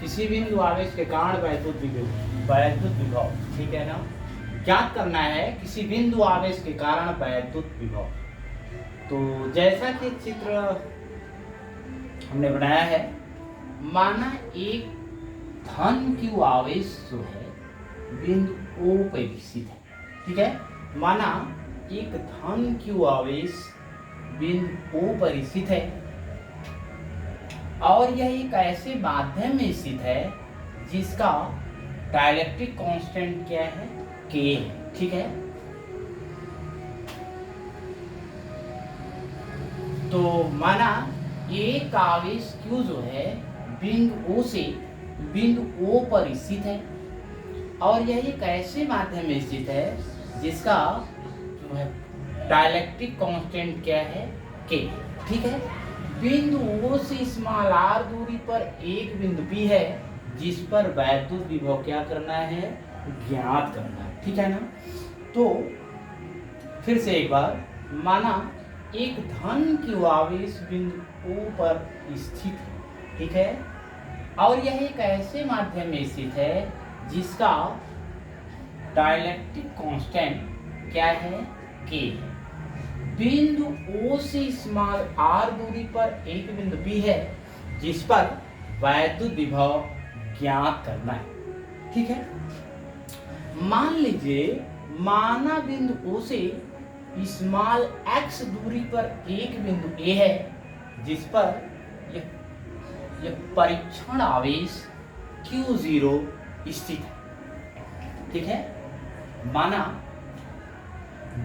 किसी बिंदु आवेश के कारण वैद्युत विभव, ठीक है ना। ज्ञात करना है किसी बिंदु आवेश के कारण वैद्युत विभव। तो जैसा कि चित्र हमने बनाया है, माना एक धन q आवेश जो है बिंदु O पर स्थित है, ठीक है। माना एक धन q आवेश बिंदु O पर स्थित है और यह एक ऐसे माध्यम में स्थित है जिसका डाइलेक्ट्रिक कांस्टेंट क्या है, K है, ठीक है। तो माना एक आवेश Q जो है बिंदु O से बिंदु O पर स्थित है और यह एक ऐसे माध्यम में स्थित है जिसका जो है डाइलेक्ट्रिक कांस्टेंट क्या है, K, ठीक है। बिंदु O से स्मॉल r दूरी पर एक बिंदु P है जिस पर वैद्युत विभव क्या करना है, ज्ञात करना है, ठीक है ना। तो फिर से एक बार, माना एक धन q आवेश बिंदु O पर स्थित है, ठीक है, और यह एक ऐसे माध्यम में स्थित है जिसका डाइलेक्ट्रिक कांस्टेंट क्या है, K है। बिंदु O से स्मॉल r दूरी पर एक बिंदु P है जिस पर वैद्युत विभव ज्ञात करना है, ठीक है। मान लीजिए, माना बिंदु O से स्मॉल x दूरी पर एक बिंदु A है जिस पर यह परीक्षण आवेश Q0 स्थित है, ठीक है। माना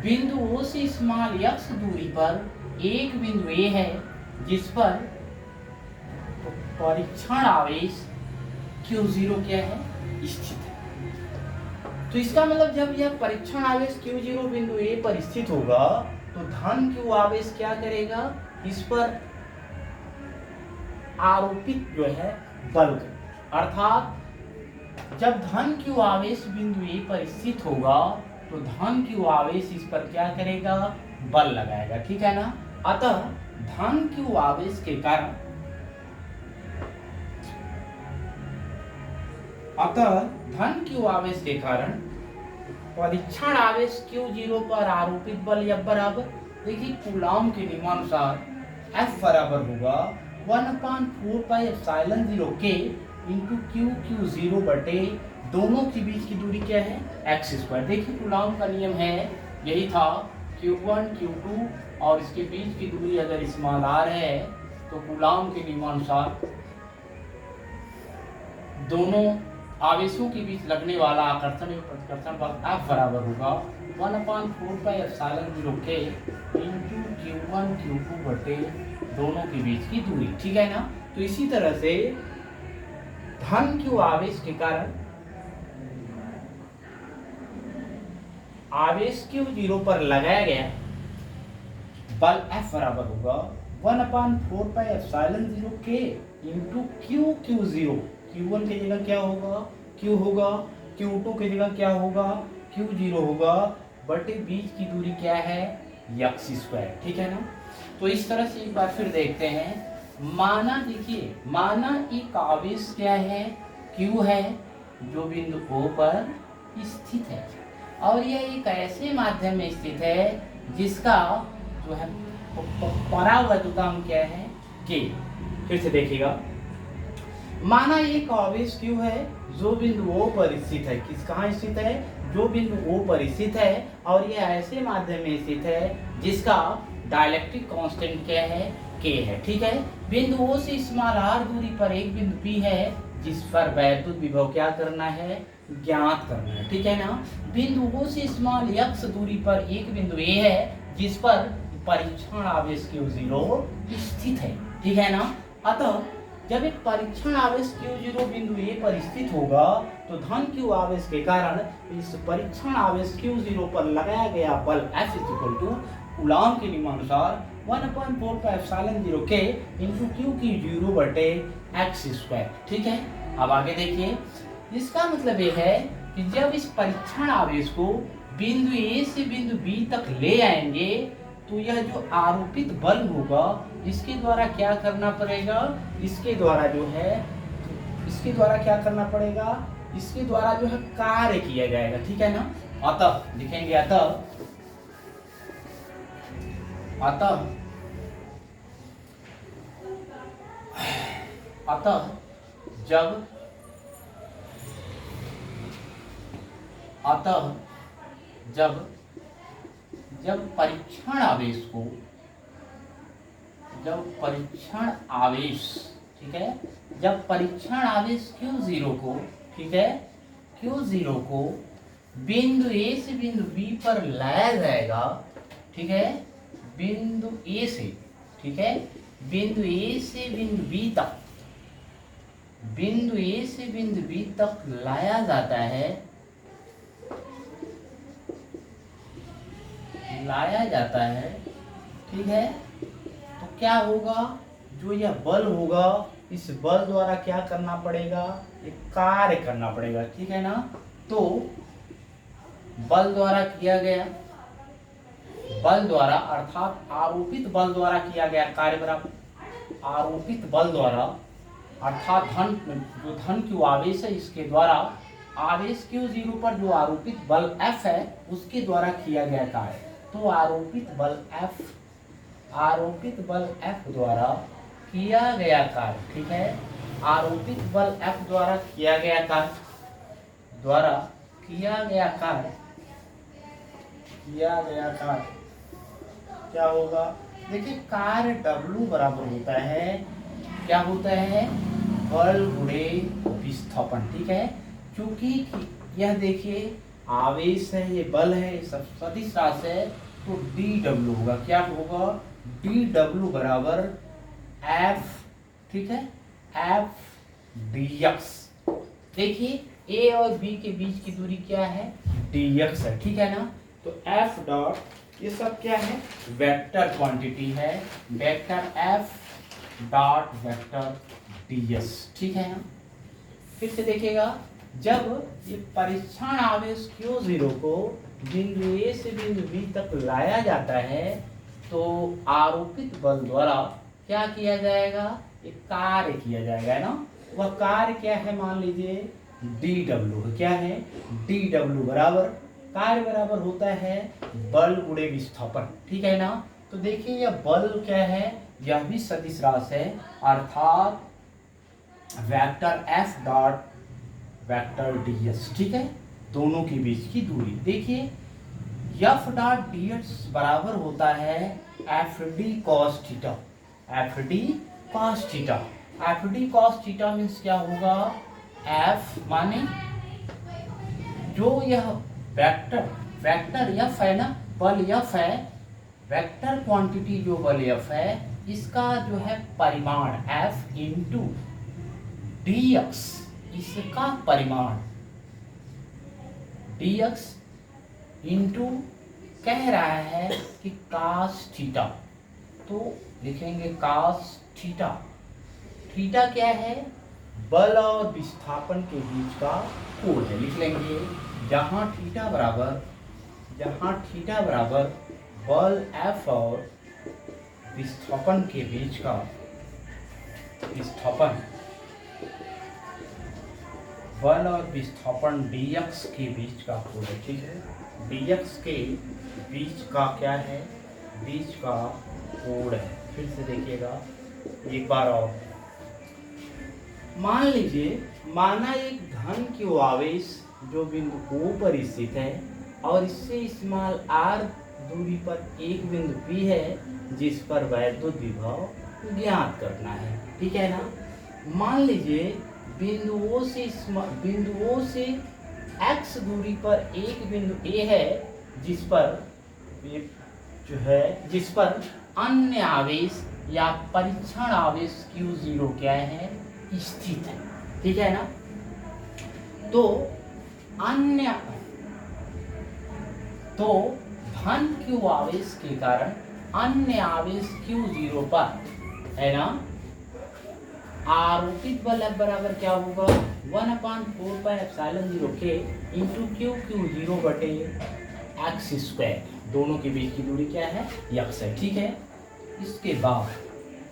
बिंदु O से स्मॉल x दूरी पर एक बिंदु A है जिस पर परीक्षण आवेश Q0 क्या है, स्थित है। तो इसका मतलब जब यह परीक्षण आवेश Q0 बिंदु A पर स्थित होगा तो धन Q आवेश क्या करेगा, इस पर आरोपित जो है बल, अर्थात जब धन Q आवेश बिंदु A पर स्थित होगा तो धन Q आवेश इस पर क्या करेगा, बल लगाएगा, ठीक है ना। अतः धन Q आवेश के कारण परीक्षण आवेश Q0 पर आरोपित बल F बराबर, देखिए कूलॉम के नियमानुसार F बराबर होगा 1/4πε0 K इंटू Q0 बटे दोनों के बीच की दूरी क्या है, x²। देखिए कूलॉम का नियम है, यही था, Q1 Q2 और इसके बीच की दूरी अगर स्मॉल r है तो कूलॉम के नियमानुसार दोनों आवेशों के बीच लगने वाला आकर्षण एवं प्रतिकर्षण बल F बराबर होगा 1/4πε0 K इंटू Q1 Q2 बटे दोनों के बीच की दूरी, ठीक है ना। तो इसी तरह से धन Q आवेश के कारण आवेश Q0 पर लगाया गया बल F बराबर होगा 1/4πε0 K इंटू Q0। Q1 की जगह क्या होगा, Q होगा, Q2 की जगह क्या होगा, Q0 होगा, बटे बीच की दूरी क्या है, x², ठीक है ना। तो इस तरह से एक बार फिर देखते हैं। माना देखिए, माना एक आवेश क्या है, Q है जो बिंदु O पर स्थित है और यह एक ऐसे माध्यम में स्थित है जिसका जो है परावैद्युतांक क्या है, K। फिर से देखिएगा, माना एक आवेश Q है जो बिंदु O पर स्थित है, कहाँ स्थित है, जो बिंदु O पर स्थित है और यह ऐसे माध्यम में स्थित है जिसका डाइलेक्ट्रिक कांस्टेंट क्या है, K है, ठीक है। बिंदु O से स्मॉल r दूरी पर एक बिंदु P है जिस पर वैद्युत विभव क्या करना है, ज्ञात करना है, ठीक है ना। बिंदु O से स्मॉल x दूरी पर एक बिंदु A है जिस पर परीक्षण आवेश Q0 स्थित है, ठीक है ना। अतः जब एक परीक्षण आवेश Q0 बिंदु A पर स्थित होगा तो धन Q आवेश के कारण इस परीक्षण आवेश Q0 पर लगाया गया बल F कूलॉम के नियमानुसार 1/4πε0 K इंटू Q0 बटे x², ठीक है। अब आगे देखिए, इसका मतलब यह है कि जब इस परीक्षण आवेश को बिंदु A से बिंदु B तक ले आएंगे तो यह जो आरोपित बल होगा इसके द्वारा क्या करना पड़ेगा, इसके द्वारा जो है इसके द्वारा क्या करना पड़ेगा, इसके द्वारा जो है कार्य किया जाएगा, ठीक है ना। अतः लिखेंगे अतः अतः जब परीक्षण आवेश ठीक है, जब परीक्षण आवेश Q0 को, ठीक है, Q0 को बिंदु A से बिंदु B पर लाया जाएगा, ठीक है, बिंदु A से, ठीक है, बिंदु A से बिंदु B तक, बिंदु A से बिंदु B तक लाया जाता है, ठीक है। तो क्या होगा, जो यह बल होगा, इस बल द्वारा क्या करना पड़ेगा, एक कार्य करना पड़ेगा, ठीक है ना। तो बल द्वारा किया गया, बल द्वारा अर्थात आरोपित बल द्वारा किया गया कार्य बराबर आरोपित बल द्वारा अर्थात धन Q आवेश है, इसके द्वारा आवेश Q0 पर जो आरोपित बल F है उसके द्वारा किया गया कार्य। तो आरोपित बल F द्वारा किया गया कार्य, ठीक है, आरोपित बल F द्वारा किया गया कार्य क्या होगा, देखिए कार्य W बराबर होता है, क्या होता है, बल गुणे विस्थापन, ठीक है। क्योंकि यह देखिए आवेश है, ये बल है, ये सब सदिश राशि है, तो dW होगा, क्या होगा, dW बराबर F, ठीक है, F dx। देखिए A और B के बीच की दूरी क्या है, dx है, ठीक है ना। तो F डॉट, ये सब क्या है, वेक्टर क्वांटिटी है, vector F dot vector ds, ठीक है ना। फिर से देखिएगा, जब ये परीक्षण आवेश Q0 को बिंदु A से बिंदु B तक लाया जाता है, तो आरोपित बल द्वारा क्या किया जाएगा, एक कार्य किया जाएगा ना। वह कार्य क्या है, मान लीजिए dW, क्या है, dW बराबर कार्य बराबर होता है बल गुणे विस्थापन, ठीक है ना। तो देखिए यह बल क्या है, यह भी सदिश राशि है, अर्थात vector F dot vector ds, ठीक है, दोनों के बीच की दूरी। देखिए F डॉट ds बराबर होता है FD cos theta, FD cos theta, FD cos theta means क्या होगा, F माने जो यह वेक्टर F है ना, बल F है, वेक्टर क्वांटिटी जो बल F है, इसका जो है परिमाण F इंटू dx, इसका परिमाण dx इंटू कह रहा है कि cos थीटा, तो लिखेंगे cos थीटा। थीटा क्या है, बल और विस्थापन के बीच का कोण है, लिख लेंगे जहां थीटा बराबर बल F और विस्थापन के बीच का बल और विस्थापन dx के बीच का कोण है, ठीक है, dx के बीच का क्या है, बीच का कोण है। फिर से देखिएगा एक बार और, मान लीजिए, माना एक धन Q आवेश जो बिंदु O पर स्थित है और इससे स्मॉल r दूरी पर एक बिंदु P है जिस पर वैद्युत विभव ज्ञात करना है, ठीक है ना। मान लीजिए बिंदुओं से x दूरी पर एक बिंदु A है जिस पर अन्य आवेश या परीक्षण आवेश Q0 क्या है, स्थित है, ठीक है ना। तो धन Q आवेश के कारण अन्य आवेश Q0 पर है ना, आरोपित बल F बराबर क्या होगा, 1/4πε0 K इंटू Q0 बटे x², दोनों के बीच की दूरी क्या है, x है, ठीक है। इसके बाद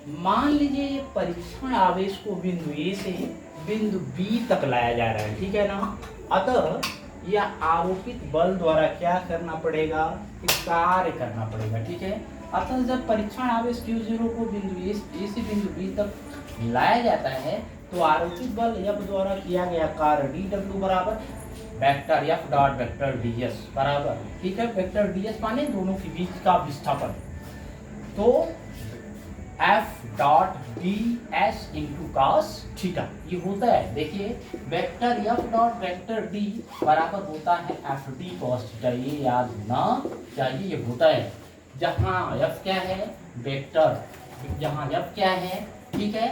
मान लीजिए ये परीक्षण आवेश को बिंदु ए से बिंदु बी तक लाया जा रहा है, ठीक है ना। अतः यह आरोपित बल द्वारा क्या करना पड़ेगा, एक कार्य करना पड़ेगा, ठीक है। अतः जब परीक्षण आवेश Q0 को बिंदु ए से बिंदु बी तक लाया जाता है तो आरोपित बल F द्वारा किया गया कार्य dW बराबर vector F dot vector ds बराबर, ठीक है। वेक्टर ds माने दोनों के बीच का विस्थापन, तो F dot D S into cos theta ये होता है। देखिए vector F dot vector D बराबर होता है एफ डी कॉस थीटा, ये याद होना चाहिए। ये होता है जहाँ F क्या है वेक्टर, जहाँ F क्या है, ठीक है,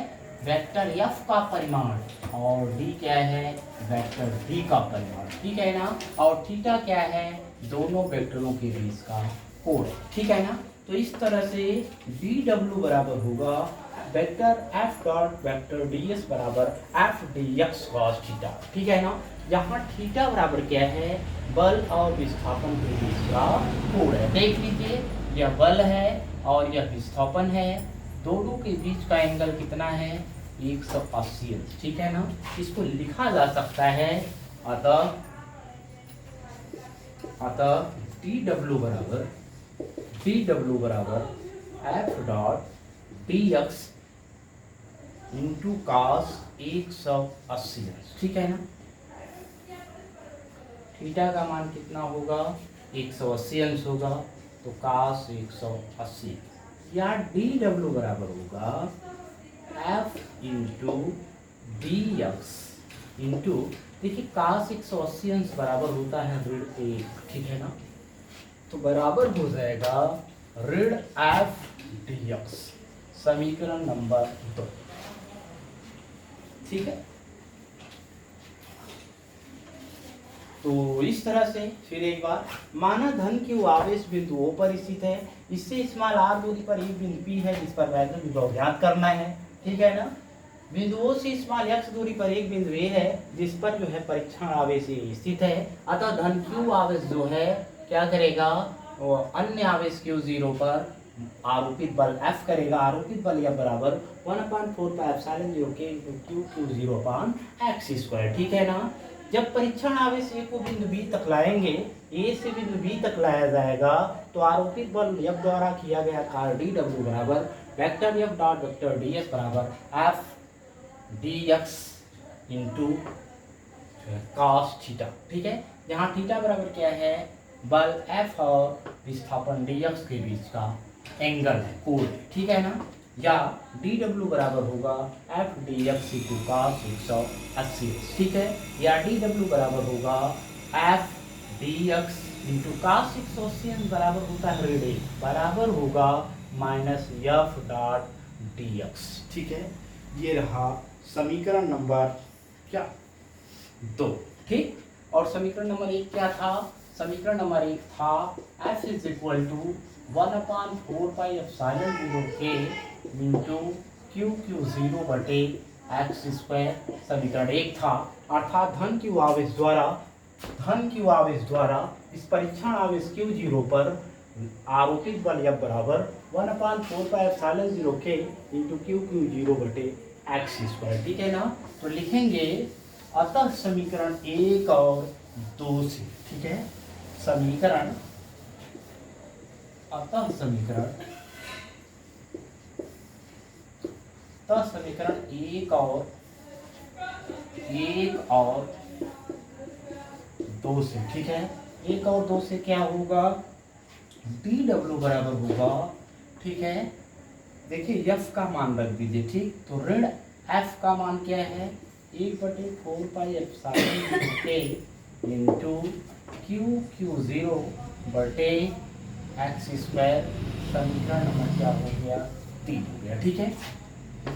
वेक्टर F का परिमाण और D क्या है वेक्टर D का परिमाण, ठीक है ना। और थीटा क्या है दोनों वेक्टरों के बीच का कोण, ठीक है ना। तो इस तरह से dW बराबर होगा vector F dot vector ds बराबर F dx cos थीटा, ठीक है ना। यहाँ थीटा बराबर क्या है बल और विस्थापन के बीच का कोण है। देख लीजिए यह बल है और यह विस्थापन है, दोनों के बीच का एंगल कितना है 180, ठीक है ना। इसको लिखा जा सकता है अतः dW बराबर F dot dx into cos 180, ठीक है ना। थीटा का मान कितना होगा 180 अंश होगा, तो cos 180 या dW बराबर होगा F into D x into, देखिए cos 180 अंश बराबर होता है ऋण 1, ठीक है ना। तो बराबर हो जाएगा ऋण F dx, समीकरण नंबर 2, ठीक है। तो इस तरह से फिर एक बार माना धन Q आवेश बिंदु O पर स्थित है, इससे स्मॉल r दूरी पर एक बिंदु P है जिस पर वैद्युत विभव ज्ञात करना है, ठीक है ना। बिंदु O से स्मॉल x दूरी पर एक बिंदु A है जिस पर जो है परीक्षण आवेश स्थित है। अतः धन Q आवेश जो है क्या करेगा वो अन्य आवेश Q0 पर आरोपित बल F करेगा। आरोपित बल F बराबर 1/4πε0 K Q0/x², ठीक है ना। जब परीक्षण आवेश A को बिंदु B तक लाएंगे, A से बिंदु B तक लाया जाएगा, तो आरोपित बल F द्वारा किया गया कार्य dW बराबर vector F dot vector ds बराबर F dx into cos theta, ठीक है। जहाँ थीटा बराबर क्या है बल F और विस्थापन dx के बीच का एंगल है, कोण, ठीक है ना। या dW बराबर होगा F dx इंटू cos 180, ठीक है। या dW बराबर होगा F dx इंटू cos 180 बराबर होता है ऋण 1, बराबर होगा माइनस F डॉट dx, ठीक है। ये रहा समीकरण नंबर क्या 2, ठीक। और समीकरण नंबर 1 क्या था, समीकरण नंबर 1 था F is equal to 1/4πε0 K into Q0 बटे x², समीकरण 1 था। अर्थात धन Q आवेश द्वारा इस परीक्षण आवेश Q0 पर आरोपित बल F बराबर 1/4πε0 K इंटू Q0 बटे x², ठीक है ना। तो लिखेंगे अतः समीकरण 1 और 2 से, ठीक है, समीकरण एक और 2 से, ठीक है। 1 और 2 से क्या होगा dW बराबर होगा, ठीक है। देखिए F का मान रख दीजिए, ठीक। तो ऋण F का मान क्या है 1/4πε0 K इंटू Q0 बटे x², समीकरण नंबर क्या हो गया 3 हो गया, ठीक है।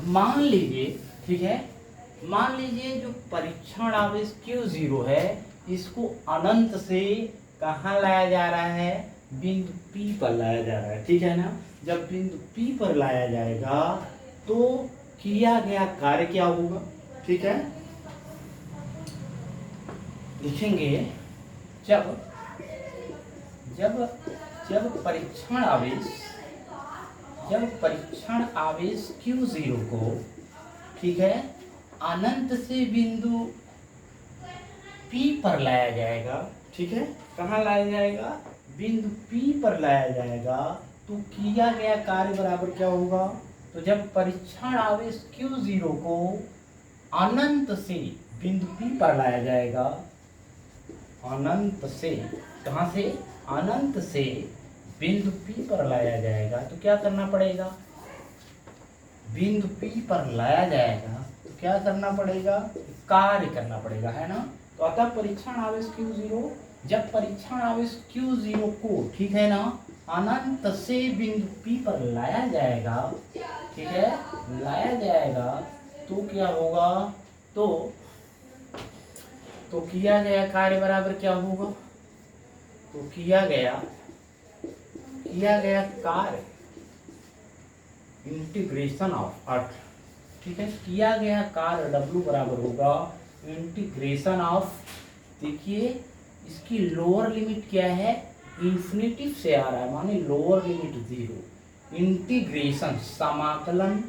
मान लीजिए, ठीक है, मान लीजिए जो परीक्षण आवेश Q0 है इसको अनंत से कहाँ लाया जा रहा है बिंदु P पर लाया जा रहा है, ठीक है ना। जब बिंदु P पर लाया जाएगा तो किया गया कार्य क्या होगा, ठीक है। लिखेंगे जब परीक्षण आवेश जब परीक्षण आवेश Q0 को, ठीक है, अनंत से बिंदु P पर लाया जाएगा, ठीक है, कहाँ लाया जाएगा, बिंदु P पर लाया जाएगा, तो किया गया कार्य बराबर क्या होगा, तो जब परीक्षण आवेश Q0 को अनंत से बिंदु P पर लाया जाएगा, अनंत से, कहाँ से, अनंत से बिंदु P पर लाया जाएगा, तो क्या करना पड़ेगा, बिंदु P पर लाया जाएगा तो क्या करना पड़ेगा, कार्य करना पड़ेगा, है ना। तो अतः परीक्षण आवेश Q0, जब परीक्षण आवेश Q0 को, ठीक है ना, अनंत से बिंदु P पर लाया जाएगा, ठीक है, लाया जाएगा, तो क्या होगा, तो किया गया कार्य बराबर क्या होगा, तो किया गया कार्य इंटीग्रेशन ऑफ अर्थ, ठीक है, किया गया कार्य W बराबर होगा इंटीग्रेशन ऑफ, देखिए इसकी लोअर लिमिट क्या है, इंफिनिटी से आ रहा है, माने लोअर लिमिट 0, इंटीग्रेशन समाकलन,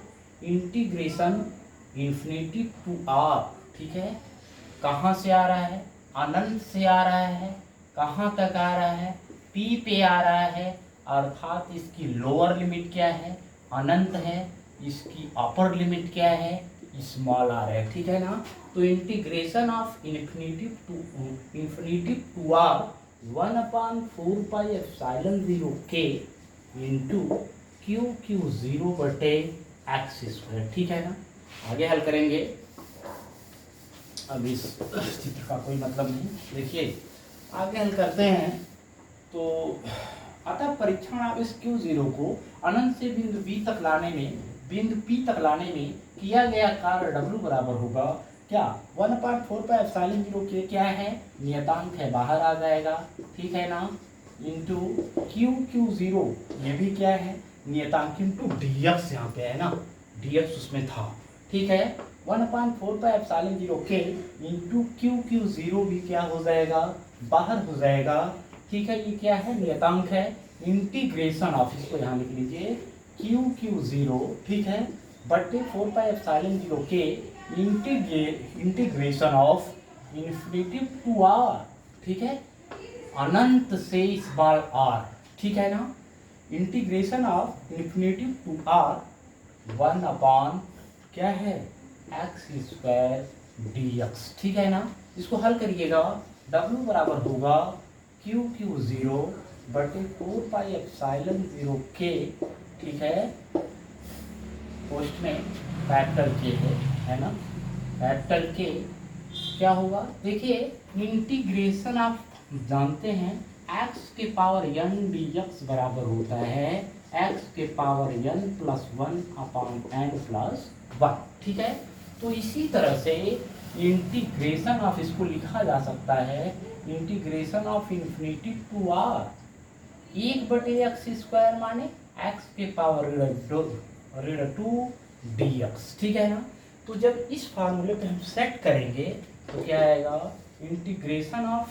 इंटीग्रेशन इंफिनिटी टू R, ठीक है, कहाँ से आ रहा है, अनंत से आ रहा है, कहाँ तक आ रहा है, P पे आ रहा है, अर्थात इसकी लोअर लिमिट क्या है, अनंत है, इसकी अपर लिमिट क्या है, स्मॉल r है, ठीक है ना। तो integration of infinity to R 1/4 pi epsilon 0 k into Q0 बटे x², ठीक है ना। आगे हल करेंगे, अब इस चित्र का कोई मतलब नहीं, देखिए आगे हल करते हैं। तो अतः परीक्षण आवेश Q0 को अनंत से बिंदु B तक लाने में, बिंदु P तक लाने में किया गया कार्य W बराबर होगा क्या, 1/4 पाई एप्सिलॉन 0 k क्या है, नियतांक है, बाहर आ जाएगा, ठीक है ना, इंटू Q0 ये भी क्या है, नियतांक, इंटू dx यहाँ पे है ना, dx उसमें था, ठीक है, 1/4 pi epsilon 0 k into Q0 भी क्या हो जाएगा, बाहर हो जाएगा, ठीक है, ये क्या है, नियतांक है, इंटीग्रेशन ऑफ, इसको यहाँ लिख लीजिए Q0, ठीक है, बटे 4 pi epsilon 0 k integration of infinity to R, ठीक है, अनंत से स्मॉल r, ठीक है ना, integration of infinity to R 1 क्या है, x² dx, ठीक है ना। इसको हल करिएगा, W बराबर होगा Q0 बटे 4 पाई एप्सिलॉन 0 k, ठीक है, पोस्ट में कैपिटल के है ना, कैपिटल के क्या होगा, देखिए इंटीग्रेशन आप जानते हैं x के पावर n dx बराबर होता है x के पावर n + 1/n + 1, ठीक है। तो इसी तरह से इंटीग्रेशन ऑफ, इसको लिखा जा सकता है integration of infinity to R 1/x² माने x के पावर -2 dx, ठीक है ना। तो जब इस फार्मूले पे हम सेट करेंगे तो क्या आएगा, इंटीग्रेशन ऑफ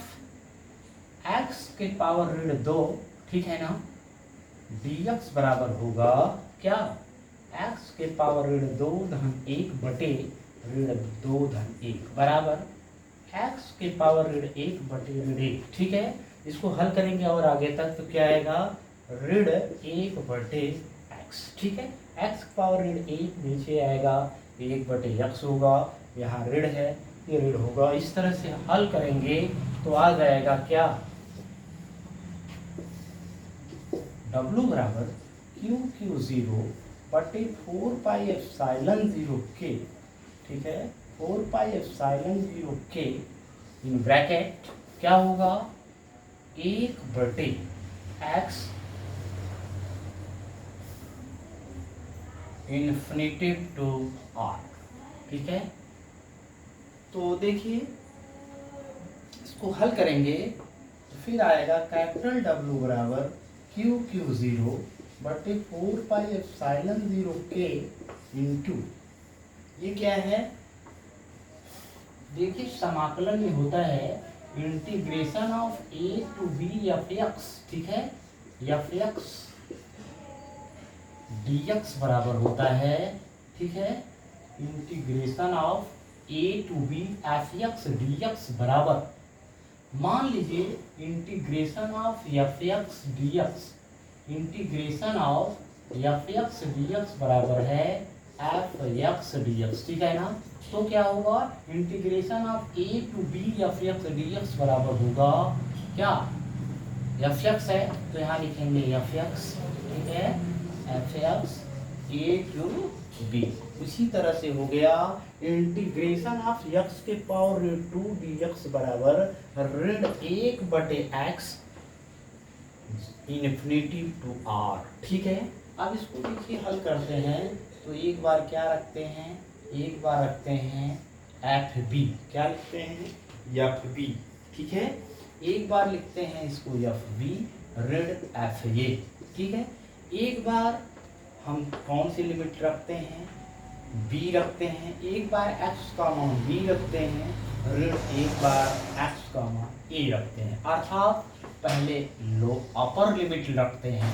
x के पावर -2, ठीक है ना, dx बराबर होगा क्या, x के पावर -2 धन 1 बटे -2 धन 1 बराबर x के पावर -1 बटे -1, ठीक है। इसको हल करेंगे और आगे तक तो क्या आएगा, -1 बटे x, ठीक है, x पावर -1 नीचे आएगा, 1 बटे x होगा, यहाँ ऋण है, ये ऋण होगा, इस तरह से हल करेंगे तो आ जाएगा क्या, W बराबर Q0 बटे 4 पाई एप्सिलॉन 0 k, ठीक है, 4 pi epsilon 0 k in bracket क्या होगा, 1 बटे x इन्फिनिटी टू R, ठीक है। तो देखिए इसको हल करेंगे तो फिर आएगा कैपिटल W बराबर Q0 बटे 4 पाई एप्सिलॉन 0 k इंटू, ये क्या है, देखिए समाकलन में होता है integration of a to b f(x), ठीक है, f(x) dx बराबर होता है, ठीक है, integration of a to b f x dx बराबर, मान लीजिए integration of f x dx, integration of f x dx बराबर है एफ एक्स dx, ठीक है ना। तो क्या होगा, integration of a to b f x dx बराबर होगा क्या, एफ एक्स है तो यहाँ लिखेंगे एफ एक्स, ठीक है, f x a to b. इसी तरह से हो गया इंटीग्रेशन ऑफ एक्स के पावर टू डी एक्स बराबर ऋण 1/x इन्फिनिटी टू आर, ठीक है। अब इसको देखिए हल करते हैं, तो एक बार क्या रखते हैं, एक बार रखते हैं एफ बी, क्या लिखते हैं, एफ बी, ठीक है। एक बार लिखते हैं इसको एफ बी ऋण एफ ए, ठीक है। एक बार हम कौन सी लिमिट रखते हैं, बी रखते हैं, एक बार एक्स का मान बी रखते हैं, ऋण एक बार एक्स का मान ए रखते हैं, अर्थात पहले लो अपर लिमिट रखते हैं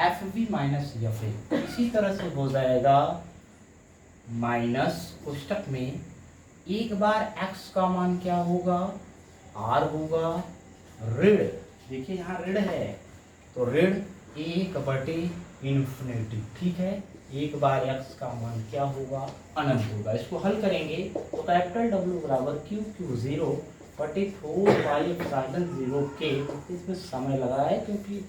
f b minus f a. इसी तरह से हो जाएगा माइनस कोष्टक में एक बार एक्स का मान क्या होगा, आर होगा, ऋण, देखिए यहाँ ऋण है तो ऋण 1/इन्फिनिटी, ठीक है, एक बार एक्स का मान क्या होगा, अनंत होगा। इसको हल करेंगे तो कैपिटल डब्ल्यू बराबर क्यू क्यू 0/4πε0 के, इसमें समय लगा है क्योंकि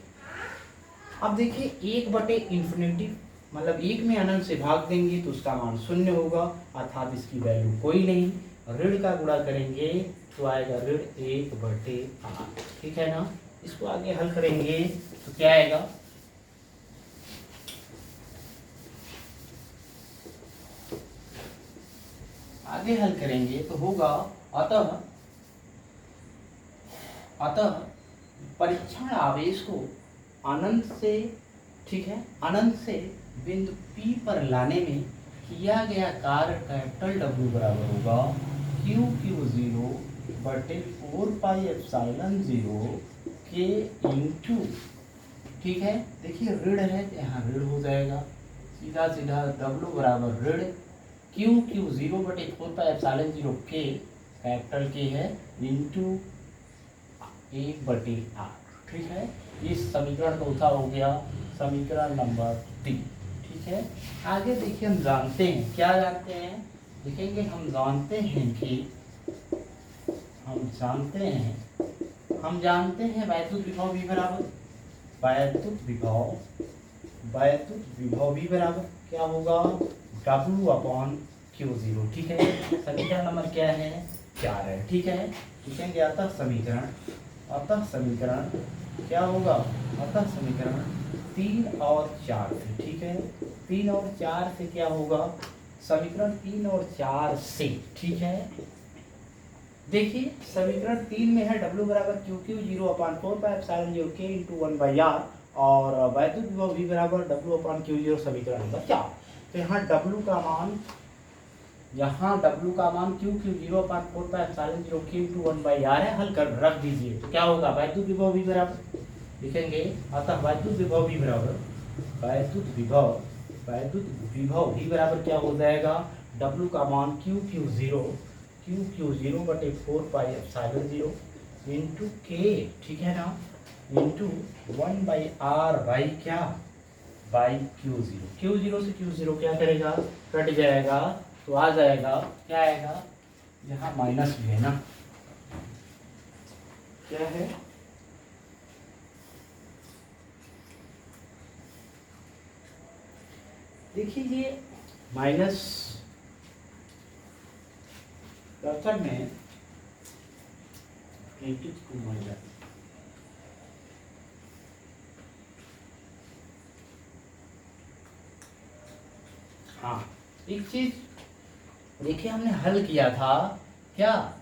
अब देखिए 1/इन्फिनिटी मतलब एक में अनंत से भाग देंगे तो उसका मान 0 होगा, अर्थात इसकी वैल्यू कोई नहीं। ऋण का गुणा करेंगे तो आएगा ऋण 1/r, ठीक है ना। इसको आगे हल करेंगे तो क्या आएगा, आगे हल करेंगे तो होगा अतः परीक्षण आवेश को अनंत से, ठीक है, अनंत से बिंदु P पर लाने में किया गया कार्य कैपिटल W बराबर होगा Q/4πε0 के इंटू, ठीक है, देखिए ऋण है यहाँ ऋण हो जाएगा, सीधा सीधा W बराबर ऋण Q/0/4πε0 के कैपिटल के है इंटू 1/r, ठीक है। इस समीकरण का उत्तर हो गया समीकरण नंबर 3, ठीक है। आगे देखिए हम जानते हैं, क्या जानते हैं, देखेंगे हम जानते हैं वैद्युत विभव V बराबर, वैद्युत विभव V बराबर क्या होगा, W/Q0, ठीक है। समीकरण नंबर क्या है, 4 है, ठीक है। लिखेंगे अतः समीकरण क्या होगा, अतः समीकरण 3 और 4 से, ठीक है, 3 और 4 से क्या होगा, समीकरण 3 और 4 से, ठीक है। देखिए समीकरण 3 में है W बराबर Q/4πε0 k × 1/r और वैद्युत विभव V बराबर W/Q0 समीकरण नंबर 4। तो यहाँ W का मान Q/4πε0 k × 1/r है, हल कर रख दीजिए तो क्या होगा, वैद्युत विभव V बराबर लिखेंगे, अतः वैद्युत विभव V बराबर क्या हो जाएगा, W का मान Q/4πε0 इंटू के, ठीक है ना, इंटू 1/r बाई क्या, बाई Q0। Q0 से Q0 क्या करेगा, कट जाएगा तो आ जाएगा, क्या आएगा, यहाँ माइनस भी है ना, क्या है, देखिए ये माइनस कर्सर में माइनस, हाँ एक चीज देखिए हमने हल किया था क्या,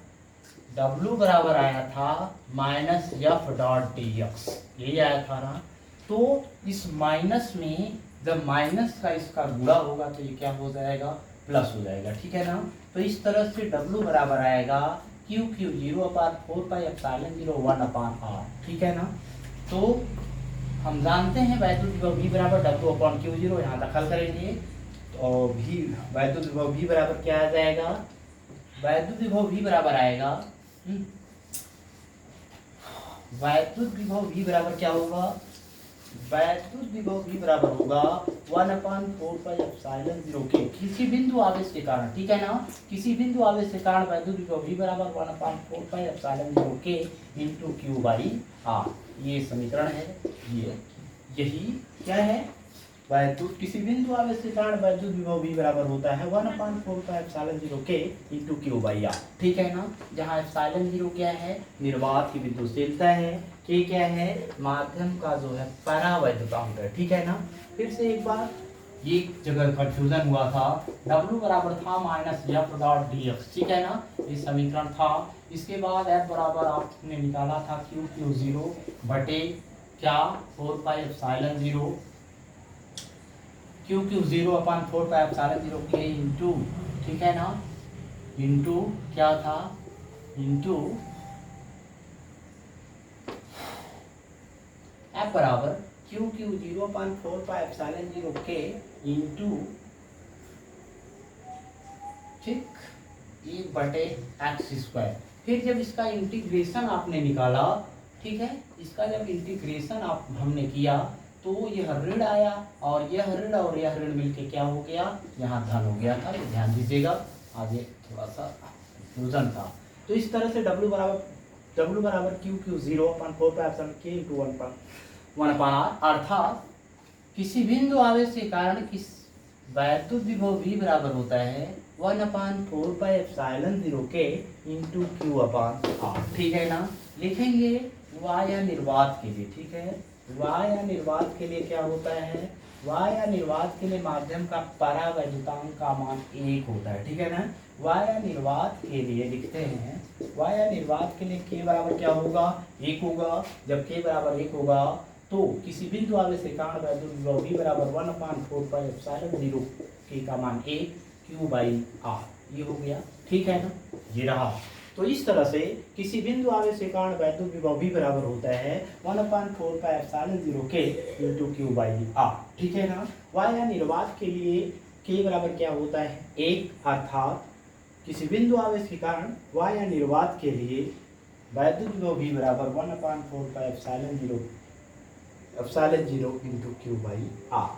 W बराबर आया था -F.dx, यही आया था ना। तो इस माइनस में जब माइनस का इसका गुणा होगा तो ये क्या हो जाएगा, प्लस हो जाएगा, ठीक है ना। तो इस तरह से W बराबर आएगा Q/4πε0 1/r, ठीक है ना। तो हम जानते हैं वैद्युत विभव V बराबर W/Q0, यहाँ दखल करेंगे और V वैद्युत विभव V बराबर क्या आ जाएगा, वैद्युत विभव V बराबर आएगा, वैद्युत विभव V बराबर क्या होगा, वैद्युत विभव V बराबर होगा 1/4πε0 के किसी बिंदु आवेश के कारण, ठीक है ना, किसी बिंदु आवेश के कारण वैद्युत विभव V बराबर 1/4πε0 के इंटू Q/R। ये समीकरण है, ये यही क्या है, वैद्युत किसी बिंदु आवेश के कारण वैद्युत विभव V बराबर होता है 1/4πε0 के इंटू Q/R, ठीक है ना, जहाँ ε0 क्या है, निर्वात की विद्युतशीलता है, के क्या है, माध्यम का जो है परावैद्युतांक है, ठीक है ना। फिर से एक बार, ये जगह कंफ्यूजन हुआ था, W बराबर था -F.dx, ठीक है ना, ये समीकरण था। इसके बाद F बराबर आपने निकाला था Q0 बटे क्या 4πε0 Q0/4πε0 के इंटू, ठीक है ना, इंटू क्या था, इंटू F बराबर Q0/4πε0 के इंटू, ठीक, 1/x²। फिर जब इसका इंटीग्रेशन आपने निकाला, ठीक है, इसका जब इंटीग्रेशन आप हमने किया तो यह ऋण आया और यह ऋण और यह ऋण मिलके क्या हो गया, यहाँ धन हो गया था, ये ध्यान दीजिएगा, आगे थोड़ा सा कंफ्यूजन था। तो इस तरह से W बराबर Q0/4πε0 के इंटू 1/r, अर्थात किसी बिंदु आवेश के कारण किस वैद्युत विभव V बराबर होता है 1/4πε0 के इंटू Q/R, ठीक है ना। लिखेंगे वाया निर्वात के लिए, ठीक है, वाया निर्वात के लिए क्या होता है, वाया निर्वात के लिए माध्यम का परावैद्युतांक का मान 1 होता है, ठीक है ना। वाया निर्वात के लिए लिखते हैं, वाया निर्वात के लिए K बराबर क्या होगा, 1 होगा। जब K बराबर 1 होगा तो किसी बिंदु आवेश के कारण वैद्युत विभव V बराबर 1/4πε0 K का मान 1 Q/R, ये हो गया, ठीक है ना, ये रहा। तो इस तरह से किसी बिंदु आवेश के कारण वैद्युत विभव V बराबर होता है 1/4πε0 के इंटू Q/R, ठीक है ना। वाया निर्वात के लिए K बराबर क्या होता है, 1, अर्थात किसी बिंदु आवेश के कारण वाया निर्वात के लिए वैद्युत विभव V बराबर 1/4πε0 इंटू Q/R।